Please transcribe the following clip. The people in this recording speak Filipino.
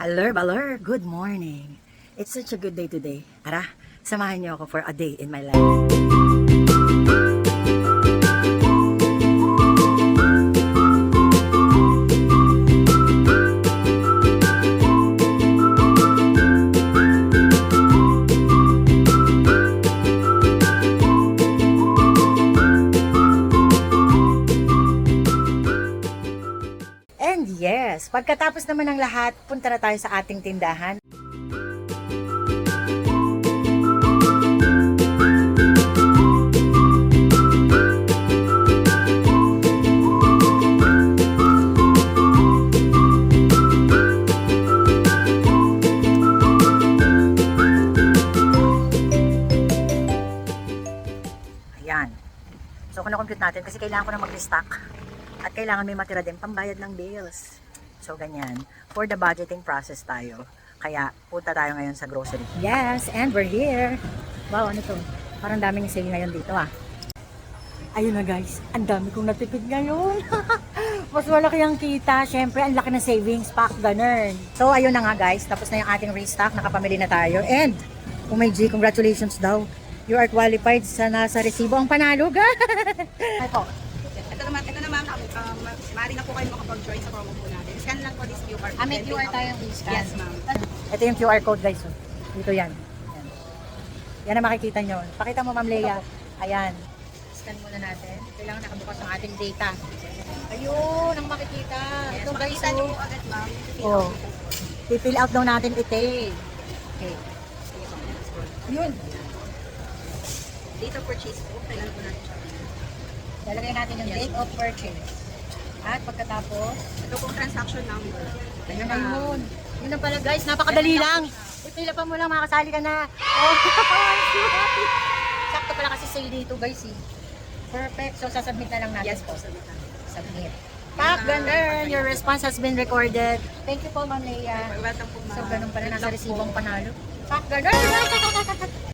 Hello, Balor. Good morning. It's such a good day today. Tara, samahan niyo ako for a day in my life. And yes, pagkatapos naman ng lahat, punta na tayo sa ating tindahan. Ayan. So, kung-compute natin kasi kailangan ko na mag-restock. At kailangan may matira din pambayad ng bills. So, ganyan. For the budgeting process tayo. Kaya, punta tayo ngayon sa grocery. Yes, and we're here. Wow, ano to? Parang daming sale ngayon dito ah. Ayun na guys, ang dami kong natipid ngayon. Mas malaki ang kita. Siyempre, ang laki ng savings pack, ganun. So, ayun na nga guys. Tapos na yung ating restock. Nakapamili na tayo. And, oh my G, congratulations daw. You are qualified sa nasa resibo ang panalo, guys. Ito. Ito naman, maaari na po kayo makapag-join sa promo po natin. Scan lang po this QR code. May QR tayong scan. Yes, ma'am. Ito yung QR code guys. Oh. Dito yan. Yan ang makikita nyo. Pakita mo Ma'am Leia. Ayan. Scan muna natin. Kailangan nakabukas ang ating data. Ayun, ang makikita. Yes, Ito guys, makikita niyo po agad, ma'am. Oh. I-fill out daw natin ito. Okay. Yun. Date of purchase po. Kailangan po natin siya. Lalagay natin yung date of purchase. At pagkatapos, Ito pong transaction number. ayun na yun. Yun na pala guys, napakadali lang. Ipila pa mo lang, makakasali ka na. Oh, sakto pala kasi sale dito guys eh. Perfect. So, sasubmit na lang natin. Yes po, sabi natin. Submit. Pak, ganun. Your response has been recorded. Thank you po, Ma'am Leia. Welcome po, ma'am. So, ganun pala. Good Nasa luck resibong po. panalo. Pak, ganun.